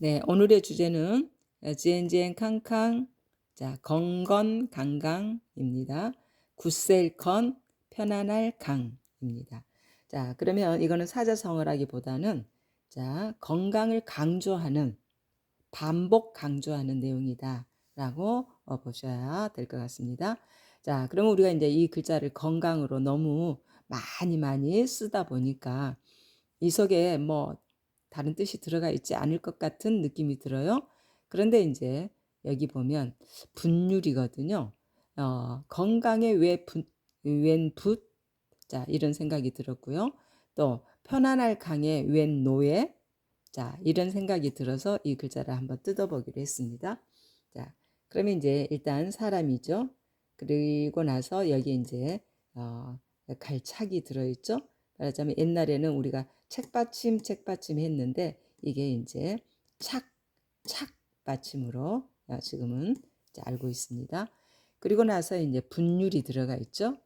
네, 오늘의 주제는 지엔지엔 캉캉, 자, 건건강강입니다. 굳셀컨, 편안할 강입니다. 자, 그러면 이거는 사자성어라기보다는 자, 건강을 강조하는, 반복 강조하는 내용이다라고 보셔야 될 것 같습니다. 자, 그러면 우리가 이제 이 글자를 건강으로 너무 많이 쓰다 보니까 이 속에 뭐 다른 뜻이 들어가 있지 않을 것 같은 느낌이 들어요. 그런데 이제 여기 보면 분율이거든요. 건강에 웬 붓? 자, 이런 생각이 들었고요. 또 편안할 강에 웬 노예? 자, 이런 생각이 들어서 이 글자를 한번 뜯어보기로 했습니다. 자, 그러면 이제 일단 사람이죠. 그리고 나서 여기 이제 갈착이 들어있죠. 말하자면 옛날에는 우리가 책받침 했는데 이게 이제 착 받침으로 지금은 이제 알고 있습니다. 그리고 나서 이제 분율이 들어가 있죠.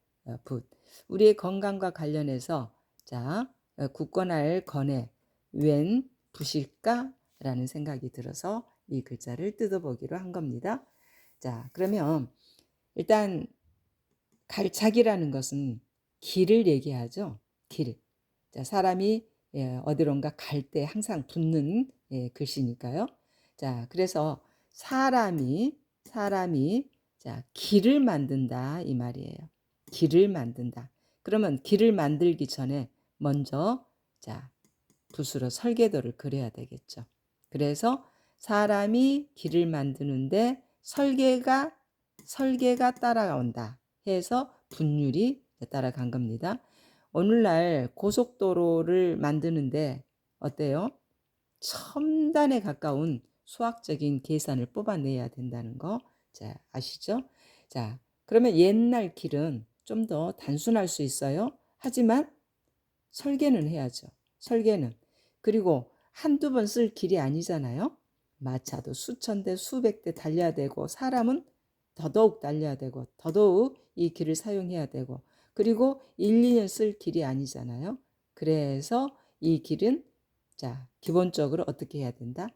붓. 우리의 건강과 관련해서 자, 굳건할 건에 웬 붓일까라는 생각이 들어서 이 글자를 뜯어보기로 한 겁니다. 자, 그러면 일단 갈착이라는 것은 길을 얘기하죠. 길. 자, 사람이 어디론가 갈 때 항상 붙는 글씨니까요. 자, 그래서 사람이 자, 길을 만든다 이 말이에요. 길을 만든다. 그러면 길을 만들기 전에 먼저 자, 붓으로 설계도를 그려야 되겠죠. 그래서 사람이 길을 만드는데 설계가 따라온다 해서 분율이 따라간 겁니다. 오늘날 고속도로를 만드는데 어때요? 첨단에 가까운 수학적인 계산을 뽑아내야 된다는 거 자, 아시죠? 자, 그러면 옛날 길은 좀 더 단순할 수 있어요. 하지만 설계는 해야죠. 설계는. 그리고 한두 번 쓸 길이 아니잖아요. 마차도 수천 대 수백 대 달려야 되고 사람은 더더욱 달려야 되고 더더욱 이 길을 사용해야 되고 그리고 1, 2년 쓸 길이 아니잖아요. 그래서 이 길은 자, 기본적으로 어떻게 해야 된다?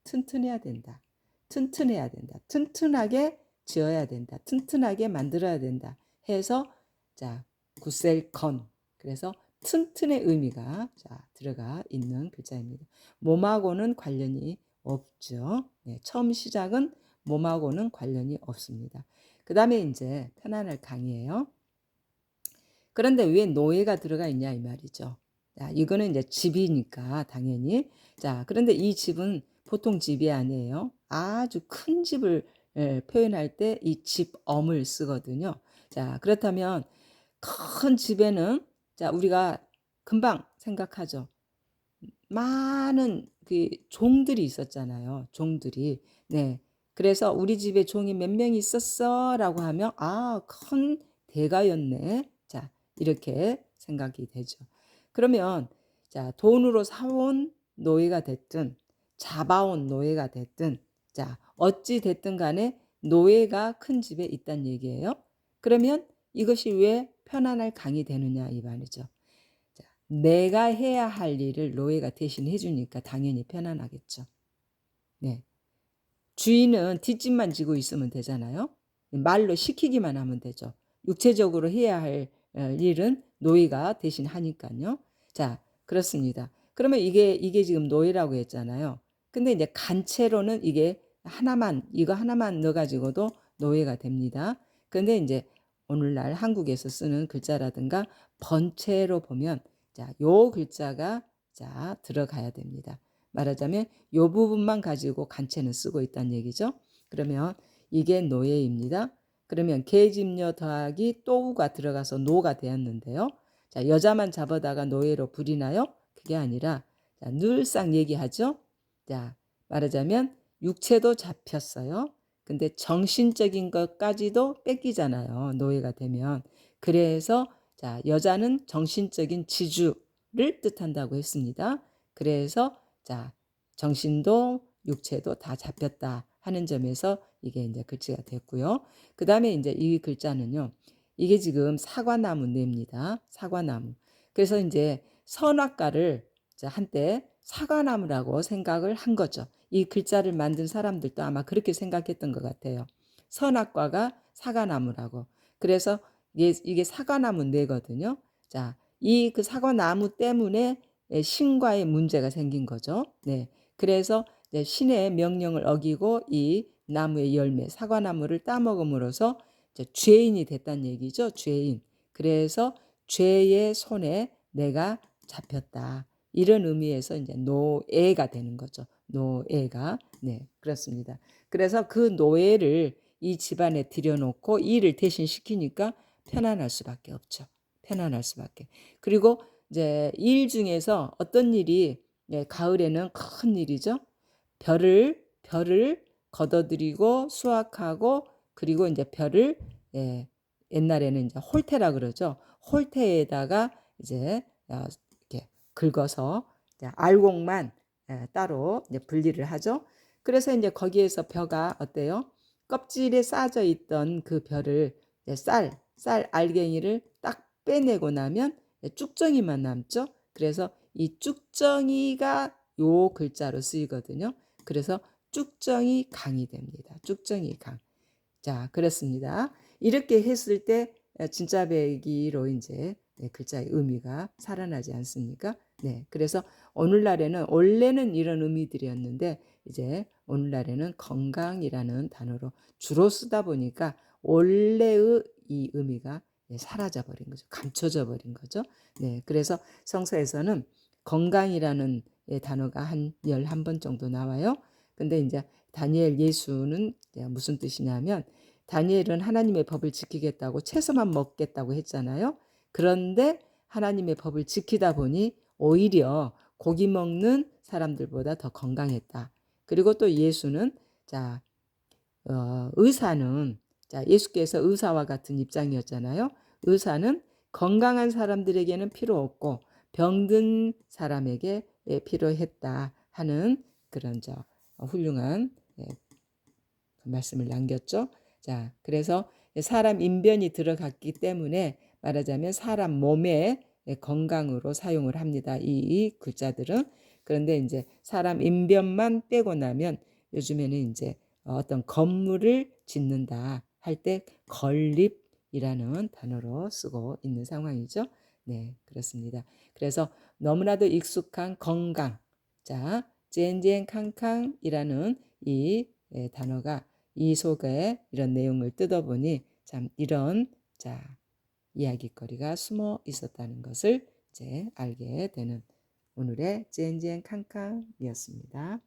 튼튼해야 된다. 튼튼해야 된다. 튼튼하게 지어야 된다. 튼튼하게 만들어야 된다. 해서 자, 구셀컨. 그래서 튼튼의 의미가 자, 들어가 있는 글자입니다. 몸하고는 관련이 없죠. 네, 처음 시작은 몸하고는 관련이 없습니다. 그 다음에 이제 편안할 강이에요. 그런데 왜 노예가 들어가 있냐 이 말이죠. 자, 이거는 이제 집이니까 당연히. 자, 그런데 이 집은 보통 집이 아니에요. 아주 큰 집을 표현할 때 이 집엄을 쓰거든요. 자, 그렇다면 큰 집에는 자, 우리가 금방 생각하죠. 많은 그 종들이 있었잖아요. 종들이. 네. 그래서 우리 집에 종이 몇 명 있었어라고 하면 아, 큰 대가였네. 자, 이렇게 생각이 되죠. 그러면 자, 돈으로 사온 노예가 됐든 잡아온 노예가 됐든 자, 어찌 됐든 간에 노예가 큰 집에 있다는 얘기예요. 그러면 이것이 왜 편안할 강이 되느냐 이 말이죠. 자, 내가 해야 할 일을 노예가 대신 해주니까 당연히 편안하겠죠. 네. 주인은 뒷짐만 지고 있으면 되잖아요. 말로 시키기만 하면 되죠. 육체적으로 해야 할 일은 노예가 대신 하니까요. 자, 그렇습니다. 그러면 이게 지금 노예라고 했잖아요. 근데 이제 간체로는 이거 하나만 넣어가지고도 노예가 됩니다. 근데 이제 오늘날 한국에서 쓰는 글자라든가 번체로 보면 자, 요 글자가 자, 들어가야 됩니다. 말하자면 이 부분만 가지고 간체는 쓰고 있다는 얘기죠. 그러면 이게 노예입니다. 그러면 계집녀 더하기 또우가 들어가서 노가 되었는데요. 자, 여자만 잡아다가 노예로 부리나요? 그게 아니라 자, 늘상 얘기하죠. 자, 말하자면 육체도 잡혔어요. 근데 정신적인 것까지도 뺏기잖아요. 노예가 되면. 그래서 자, 여자는 정신적인 지주를 뜻한다고 했습니다. 그래서 자, 정신도 육체도 다 잡혔다 하는 점에서 이게 이제 글자가 됐고요. 그 다음에 이제 이 글자는요. 이게 지금 사과나무 뇌입니다. 사과나무. 그래서 이제 선악과를 한때 사과나무라고 생각을 한 거죠. 이 글자를 만든 사람들도 아마 그렇게 생각했던 것 같아요. 선악과가 사과나무라고. 그래서 이게 사과나무 뇌거든요. 자, 이 그 사과나무 때문에 신과의 문제가 생긴 거죠. 네. 그래서 신의 명령을 어기고 이 나무의 열매, 사과나무를 따먹음으로써 죄인이 됐다는 얘기죠. 죄인. 그래서 죄의 손에 내가 잡혔다. 이런 의미에서 이제 노예가 되는 거죠. 노예가. 네, 그렇습니다. 그래서 그 노예를 이 집안에 들여놓고 일을 대신 시키니까 편안할 수밖에 없죠. 편안할 수밖에. 그리고 이제 일 중에서 어떤 일이 가을에는 큰 일이죠. 별을 걷어들이고 수확하고 그리고 이제 별을 옛날에는 이제 홀태라 그러죠. 홀태에다가 이제 이렇게 긁어서 이제 알곡만 따로 이제 분리를 하죠. 그래서 이제 거기에서 벼가 어때요? 껍질에 싸져 있던 그 벼를 쌀 알갱이를 딱 빼내고 나면 쭉정이만 남죠. 그래서 이 쭉정이가 요 글자로 쓰이거든요. 그래서 쭉정이 강이 됩니다. 쭉정이 강. 자, 그렇습니다. 이렇게 했을 때 진짜 배기로 이제 글자의 의미가 살아나지 않습니까? 네. 그래서 오늘날에는 원래는 이런 의미들이었는데 이제 오늘날에는 건강이라는 단어로 주로 쓰다 보니까 원래의 이 의미가 사라져 버린 거죠. 감춰져 버린 거죠. 네. 그래서 성서에서는 건강이라는 단어가 한 11번 정도 나와요. 근데 이제 다니엘 예수는 무슨 뜻이냐면 다니엘은 하나님의 법을 지키겠다고 채소만 먹겠다고 했잖아요. 그런데 하나님의 법을 지키다 보니 오히려 고기 먹는 사람들보다 더 건강했다. 그리고 또 예수는 자 의사는 자 예수께서 의사와 같은 입장이었잖아요. 의사는 건강한 사람들에게는 필요 없고 병든 사람에게 필요했다 하는 그런 훌륭한 말씀을 남겼죠. 자, 그래서 사람 인변이 들어갔기 때문에 말하자면 사람 몸의 건강으로 사용을 합니다. 이 글자들은. 그런데 이제 사람 인변만 빼고 나면 요즘에는 이제 어떤 건물을 짓는다 할 때 건립이라는 단어로 쓰고 있는 상황이죠. 네, 그렇습니다. 그래서 너무나도 익숙한 건강. 자, 젠젠캉캉이라는 이 단어가 이 속에 이런 내용을 뜯어보니 참 이런 이야기거리가 숨어 있었다는 것을 이제 알게 되는 오늘의 젠젠 캉캉이었습니다.